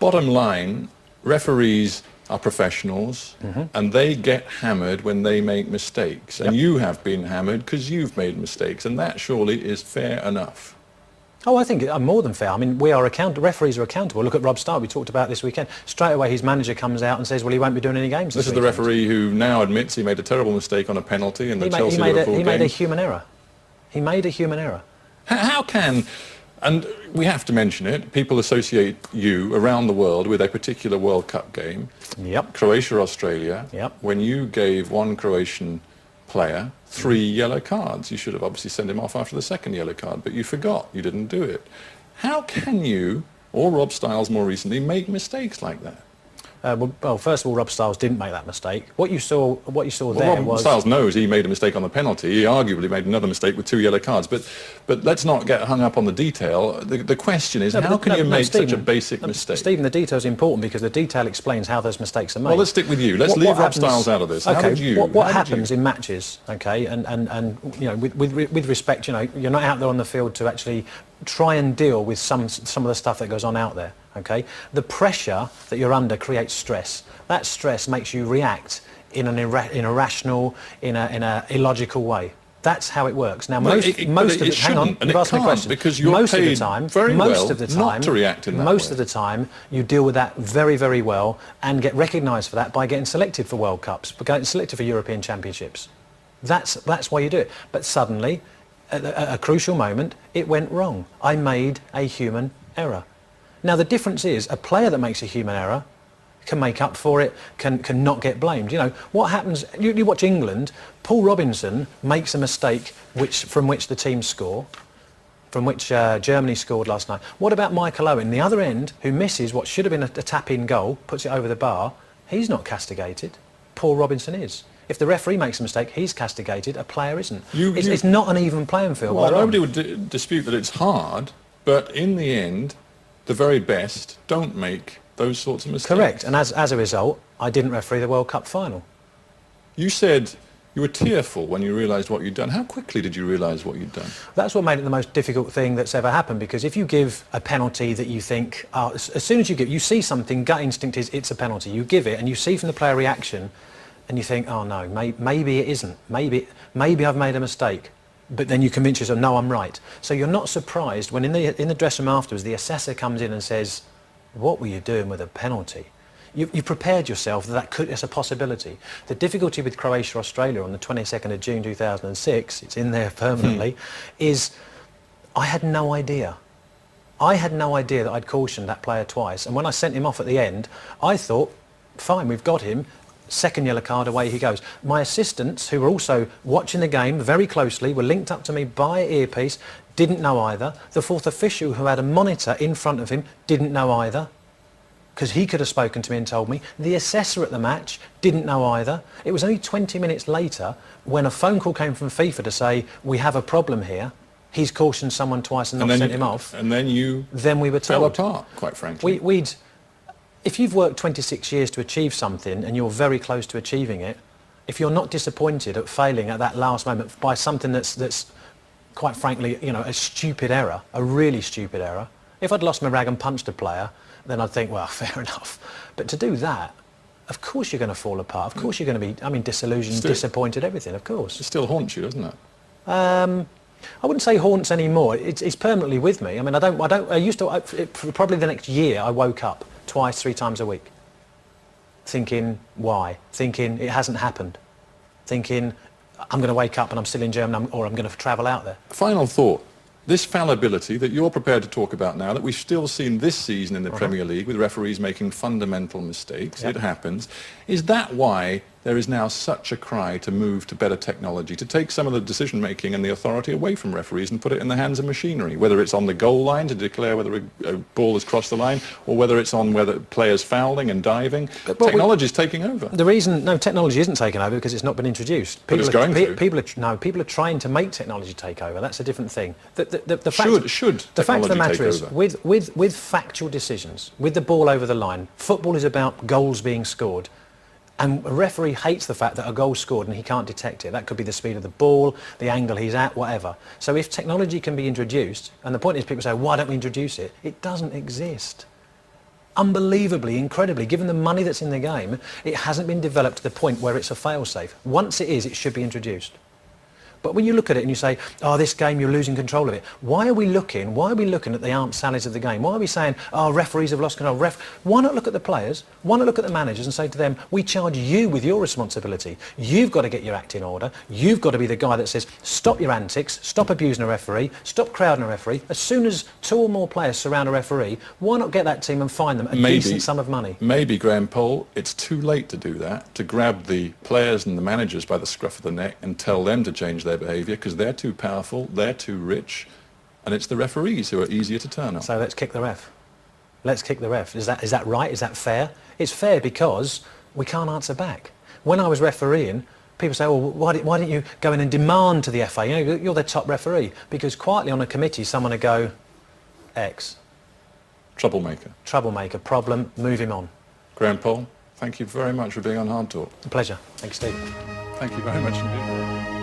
bottom line, referees are professionals, and they get hammered when they make mistakes. And you have been hammered because you've made mistakes, and that surely is fair enough. Oh, I think more than fair. I mean, referees are accountable. Look at Rob Starr, we talked about this weekend. Straight away, his manager comes out and says, well, he won't be doing any games This is the referee who now admits he made a terrible mistake on a penalty in the Chelsea-Liverpool game. He made a human error. He made a human error. How can, and we have to mention it, people associate you around the world with a particular World Cup game. Yep. Croatia-Australia. Yep. When you gave one Croatian player 3 yellow cards. You should have obviously sent him off after the second yellow card, but you forgot. You didn't do it. How can you, or Rob Styles more recently, make mistakes like that? Well, first of all, Rob Styles didn't make that mistake. What you saw there Rob was... Styles knows he made a mistake on the penalty. He arguably made another mistake with 2 yellow cards. But let's not get hung up on the detail. The question is, how can you make such a basic mistake? Stephen, the detail's important because the detail explains how those mistakes are made. Well, let's stick with you. Let's leave Rob Styles out of this. Okay, how did you... What happens in matches, okay, and you know, with respect, you know, you're not out there on the field to actually try and deal with some of the stuff that goes on out there. Okay, the pressure that you're under creates stress. That stress makes you react in an irrational, in a illogical way. That's how it works. Now, most of the hang on, you've asked me a question. Because you're most paid of the time, very most well of the time, not to react in that most way. of the time, you deal with that very, very well and get recognised for that by getting selected for World Cups, by getting selected for European Championships. That's why you do it. But suddenly, at a crucial moment, it went wrong. I made a human error. Now, the difference is a player that makes a human error can make up for it, can not get blamed. You know, what happens, you watch England, Paul Robinson makes a mistake from which the team score, from which Germany scored last night. What about Michael Owen, the other end, who misses what should have been a tap-in goal, puts it over the bar? He's not castigated. Paul Robinson is. If the referee makes a mistake, he's castigated, a player isn't. It's not an even playing field. Well, nobody would dispute that it's hard, but in the end, the very best don't make those sorts of mistakes. Correct, and as a result, I didn't referee the World Cup final. You said you were tearful when you realised what you'd done. How quickly did you realise what you'd done? That's what made it the most difficult thing that's ever happened, because if you give a penalty that you think, as soon as you see something, gut instinct is it's a penalty. You give it and you see from the player reaction and you think, oh no, maybe it isn't. Maybe I've made a mistake. But then you convince yourself, no, I'm right. So you're not surprised when in the dressing room afterwards, the assessor comes in and says, what were you doing with a penalty? You prepared yourself that that's a possibility. The difficulty with Croatia-Australia on the 22nd of June 2006, it's in there permanently, is I had no idea. I had no idea that I'd cautioned that player twice. And when I sent him off at the end, I thought, fine, we've got him. Second yellow card, away he goes. My assistants, who were also watching the game very closely, were linked up to me by earpiece, didn't know either. The fourth official, who had a monitor in front of him, didn't know either, because he could have spoken to me and told me. The assessor at the match didn't know either. It was only 20 minutes later when a phone call came from FIFA to say, we have a problem here. He's cautioned someone twice and not sent him off. And then we were told. Fell apart, quite frankly. If you've worked 26 years to achieve something and you're very close to achieving it, if you're not disappointed at failing at that last moment by something that's quite frankly, you know, a stupid error, a really stupid error. If I'd lost my rag and punched a player, then I'd think, well, fair enough. But to do that, of course you're going to fall apart. Of course you're going to be, disillusioned, disappointed, everything, of course. It still haunts you, doesn't it? I wouldn't say haunts anymore. It's permanently with me. I mean, probably the next year I woke up twice, 3 times a week, thinking, why? Thinking it hasn't happened. Thinking, I'm going to wake up and I'm still in Germany, or I'm going to travel out there. Final thought. This fallibility that you're prepared to talk about now, that we've still seen this season in the Premier League with referees making fundamental mistakes, it happens, is that why there is now such a cry to move to better technology, to take some of the decision-making and the authority away from referees and put it in the hands of machinery, whether it's on the goal line to declare whether a ball has crossed the line, or whether it's on whether players fouling and diving? Technology is taking over. The reason, no, technology isn't taking over because it's not been introduced. But it's going to. People are trying to make technology take over. That's a different thing. The fact of the matter is, with factual decisions, with the ball over the line, football is about goals being scored. And a referee hates the fact that a goal's scored and he can't detect it. That could be the speed of the ball, the angle he's at, whatever. So if technology can be introduced, and the point is people say, why don't we introduce it? It doesn't exist. unbelievably, incredibly, given the money that's in the game, it hasn't been developed to the point where it's a fail-safe. Once it is, it should be introduced. But when you look at it and you say, oh, this game, you're losing control of it. Why are we looking at the Aunt Sallies of the game? Why are we saying, oh, referees have lost control? Why not look at the players? Why not look at the managers and say to them, we charge you with your responsibility. You've got to get your act in order. You've got to be the guy that says, stop your antics, stop abusing a referee, stop crowding a referee. As soon as 2 or more players surround a referee, why not get that team and fine them a decent sum of money? Maybe, Graham Poll, it's too late to do that, to grab the players and the managers by the scruff of the neck and tell them to change their behaviour, because they're too powerful, they're too rich, and it's the referees who are easier to turn on. So let's kick the ref. Let's kick the ref. Is that right? Is that fair? It's fair because we can't answer back. When I was refereeing, people say, well, why didn't you go in and demand to the FA? You know, you're their top referee. Because quietly on a committee, someone would go, X. Troublemaker, problem, move him on. Graham Poll, thank you very much for being on Hard Talk. A pleasure. Thanks, Steve. Thank you very much indeed.